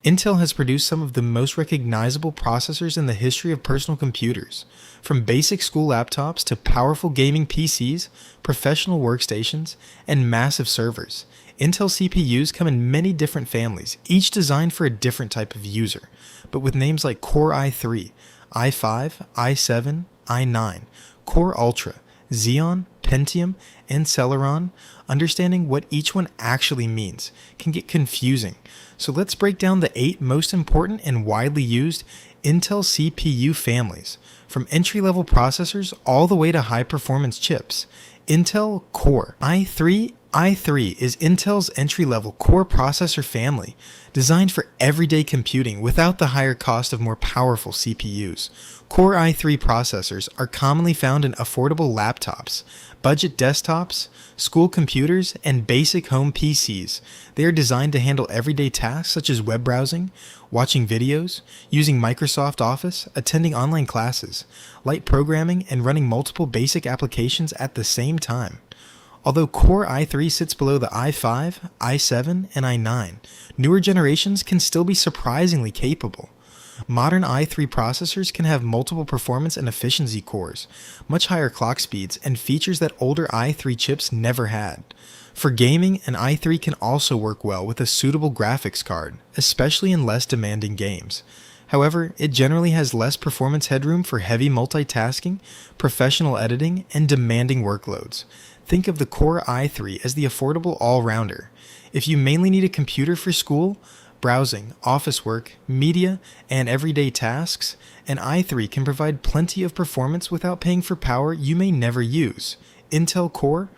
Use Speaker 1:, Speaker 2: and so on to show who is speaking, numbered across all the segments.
Speaker 1: Intel has produced some of the most recognizable processors in the history of personal computers. From basic school laptops to powerful gaming PCs, professional workstations, and massive servers, Intel CPUs come in many different families, each designed for a different type of user. But with names like Core i3, i5, i7, i9, Core Ultra, Xeon, Pentium, and Celeron, understanding what each one actually means can get confusing. So let's break down the 8 most important and widely used Intel CPU families, from entry-level processors all the way to high-performance chips. Intel Core i3 is Intel's entry-level core processor family, designed for everyday computing without the higher cost of more powerful CPUs. Core i3 processors are commonly found in affordable laptops, budget desktops, school computers, and basic home PCs. They are designed to handle everyday tasks such as web browsing, watching videos, using Microsoft Office, attending online classes, light programming, and running multiple basic applications at the same time. Although Core i3 sits below the i5, i7, and i9, newer generations can still be surprisingly capable. Modern i3 processors can have multiple performance and efficiency cores, much higher clock speeds, and features that older i3 chips never had. For gaming, an i3 can also work well with a suitable graphics card, especially in less demanding games. However, it generally has less performance headroom for heavy multitasking, professional editing, and demanding workloads. Think of the Core i3 as the affordable all-rounder. If you mainly need a computer for school, browsing, office work, media, and everyday tasks, an i3 can provide plenty of performance without paying for power you may never use. Intel Core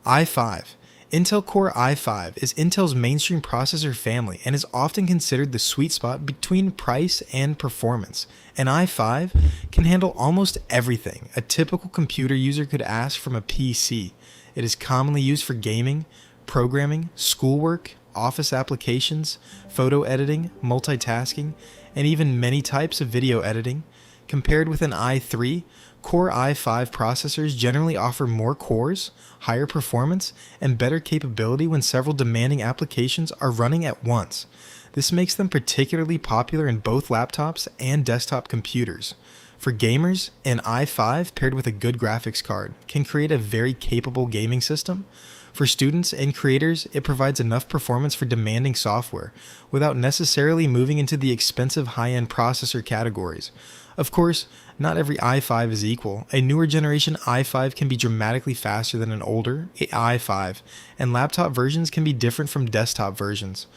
Speaker 1: i5. Intel Core i5 is Intel's mainstream processor family and is often considered the sweet spot between price and performance. An i5 can handle almost everything a typical computer user could ask from a PC. It is commonly used for gaming, programming, schoolwork, office applications, photo editing, multitasking, and even many types of video editing. Compared with an i3, Core i5 processors generally offer more cores, higher performance, and better capability when several demanding applications are running at once. This makes them particularly popular in both laptops and desktop computers. For gamers, an i5 paired with a good graphics card can create a very capable gaming system. For students and creators, it provides enough performance for demanding software, without necessarily moving into the expensive high-end processor categories. Of course, not every i5 is equal. A newer generation i5 can be dramatically faster than an older i5, and laptop versions can be different from desktop versions.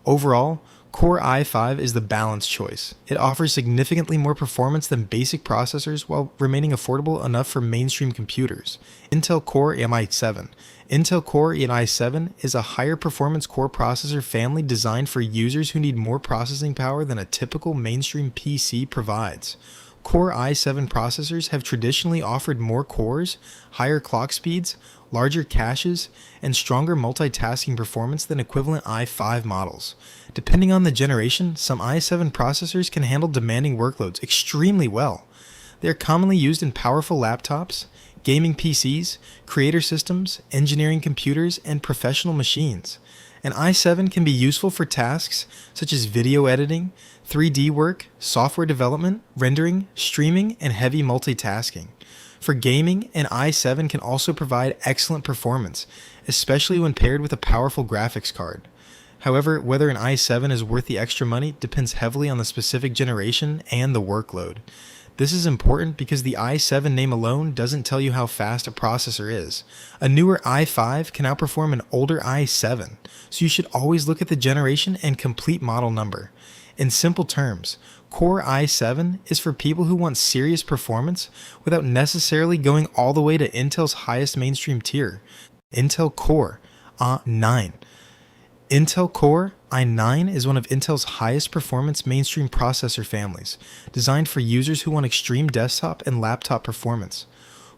Speaker 1: Overall, Core i5 is the balanced choice. It offers significantly more performance than basic processors while remaining affordable enough for mainstream computers. Intel Core i7. Intel Core i7 is a higher performance core processor family designed for users who need more processing power than a typical mainstream PC provides. Core i7 processors have traditionally offered more cores, higher clock speeds, larger caches, and stronger multitasking performance than equivalent i5 models. Depending on the generation, some i7 processors can handle demanding workloads extremely well. They are commonly used in powerful laptops, gaming PCs, creator systems, engineering computers, and professional machines. An i7 can be useful for tasks such as video editing, 3D work, software development, rendering, streaming, and heavy multitasking. For gaming, an i7 can also provide excellent performance, especially when paired with a powerful graphics card. However, whether an i7 is worth the extra money depends heavily on the specific generation and the workload. This is important because the i7 name alone doesn't tell you how fast a processor is. A newer i5 can outperform an older i7, so you should always look at the generation and complete model number. In simple terms, Core i7 is for people who want serious performance without necessarily going all the way to Intel's highest mainstream tier, Intel Core i9. Intel Core i9 is one of Intel's highest performance mainstream processor families, designed for users who want extreme desktop and laptop performance.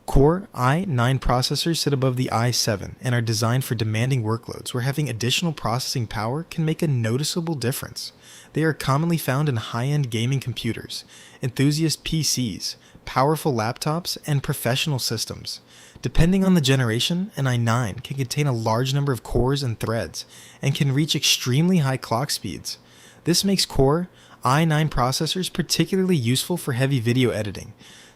Speaker 1: Core i9 processors sit above the i7 and are designed for demanding workloads where having additional processing power can make a noticeable difference. They are commonly found in high-end gaming computers, enthusiast PCs, powerful laptops, and professional systems. Depending on the generation, an i9 can contain a large number of cores and threads, and can reach extremely high clock speeds. This makes Core i9 processors particularly useful for heavy video editing,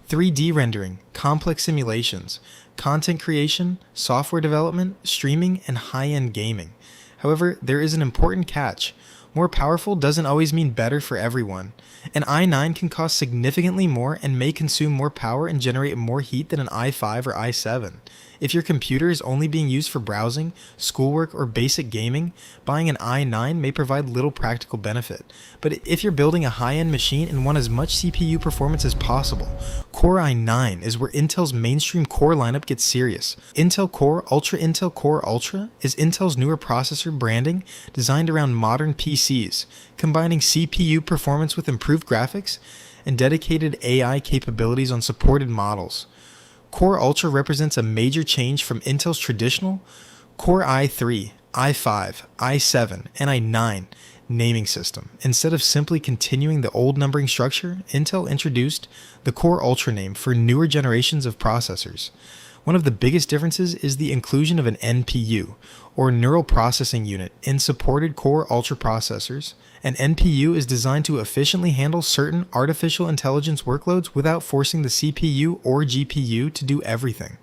Speaker 1: 3D rendering, complex simulations, content creation, software development, streaming, and high-end gaming. However, there is an important catch. More powerful doesn't always mean better for everyone. An i9 can cost significantly more and may consume more power and generate more heat than an i5 or i7. If your computer is only being used for browsing, schoolwork, or basic gaming, buying an i9 may provide little practical benefit. But if you're building a high-end machine and want as much CPU performance as possible, Core i9 is where Intel's mainstream Core lineup gets serious. Intel Core Ultra is Intel's newer processor branding designed around modern PCs, combining CPU performance with improved graphics and dedicated AI capabilities on supported models. Core Ultra represents a major change from Intel's traditional Core i3, i5, i7, and i9 naming system. Instead of simply continuing the old numbering structure, Intel introduced the Core Ultra name for newer generations of processors. One of the biggest differences is the inclusion of an NPU, or Neural Processing Unit, in supported Core Ultra processors. An NPU is designed to efficiently handle certain artificial intelligence workloads without forcing the CPU or GPU to do everything.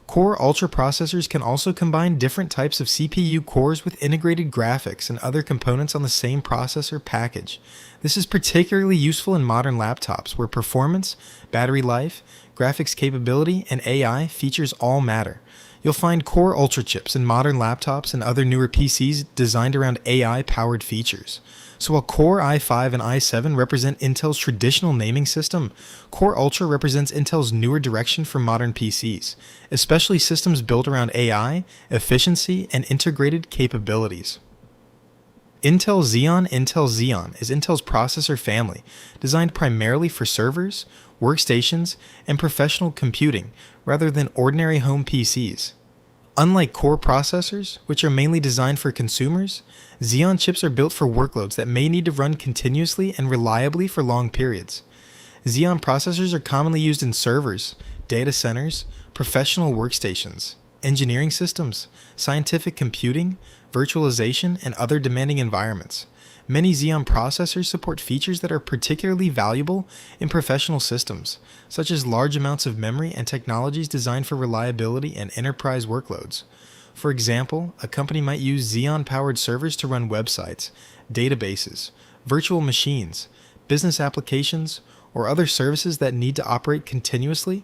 Speaker 1: Core Ultra processors can also combine different types of CPU cores with integrated graphics and other components on the same processor package. This is particularly useful in modern laptops where performance, battery life, graphics capability, and AI features all matter. You'll find Core Ultra chips in modern laptops and other newer PCs designed around AI-powered features. So while Core i5 and i7 represent Intel's traditional naming system, Core Ultra represents Intel's newer direction for modern PCs, especially systems built around AI, efficiency, and integrated capabilities. Intel Xeon is Intel's processor family, designed primarily for servers, workstations, and professional computing, rather than ordinary home PCs. Unlike Core processors, which are mainly designed for consumers, Xeon chips are built for workloads that may need to run continuously and reliably for long periods. Xeon processors are commonly used in servers, data centers, professional workstations, engineering systems, scientific computing, virtualization, and other demanding environments. Many Xeon processors support features that are particularly valuable in professional systems, such as large amounts of memory and technologies designed for reliability and enterprise workloads. For example, a company might use Xeon-powered servers to run websites, databases, virtual machines, business applications, or other services that need to operate continuously.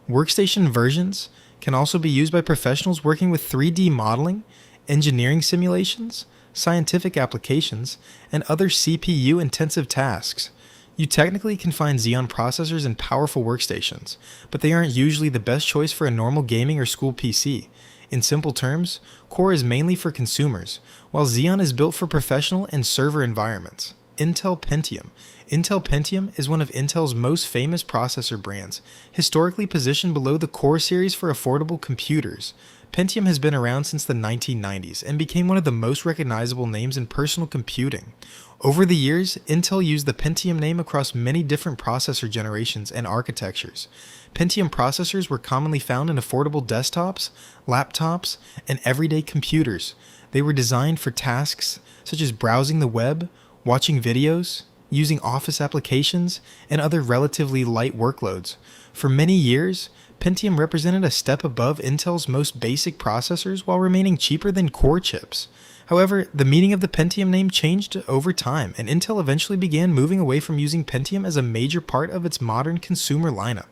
Speaker 1: Workstation versions can also be used by professionals working with 3D modeling, engineering simulations, scientific applications, and other CPU-intensive tasks. You technically can find Xeon processors in powerful workstations, but they aren't usually the best choice for a normal gaming or school PC. In simple terms, Core is mainly for consumers, while Xeon is built for professional and server environments. Intel Pentium. Intel Pentium is one of Intel's most famous processor brands, historically positioned below the Core series for affordable computers. Pentium has been around since the 1990s and became one of the most recognizable names in personal computing. Over the years, Intel used the Pentium name across many different processor generations and architectures. Pentium processors were commonly found in affordable desktops, laptops, and everyday computers. They were designed for tasks such as browsing the web, watching videos, using office applications, and other relatively light workloads. For many years, Pentium represented a step above Intel's most basic processors while remaining cheaper than Core chips. However, the meaning of the Pentium name changed over time, and Intel eventually began moving away from using Pentium as a major part of its modern consumer lineup.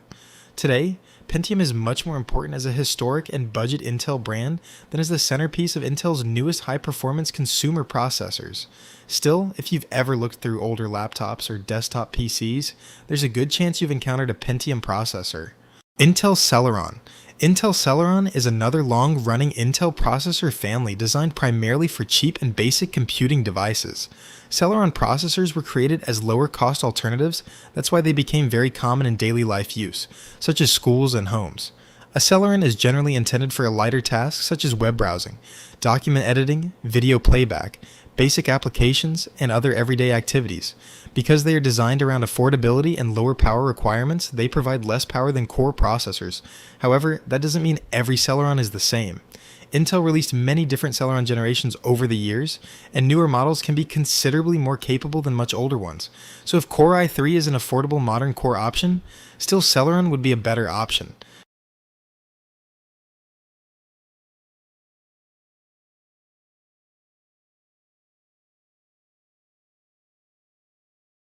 Speaker 1: Today, Pentium is much more important as a historic and budget Intel brand than as the centerpiece of Intel's newest high-performance consumer processors. Still, if you've ever looked through older laptops or desktop PCs, there's a good chance you've encountered a Pentium processor. Intel Celeron. Intel Celeron is another long-running Intel processor family designed primarily for cheap and basic computing devices. Celeron processors were created as lower-cost alternatives, that's why they became very common in daily life use, such as schools and homes. A Celeron is generally intended for lighter tasks such as web browsing, document editing, video playback, basic applications, and other everyday activities. Because they are designed around affordability and lower power requirements, they provide less power than Core processors. However, that doesn't mean every Celeron is the same. Intel released many different Celeron generations over the years, and newer models can be considerably more capable than much older ones. So if Core i3 is an affordable modern core option, still Celeron would be a better option.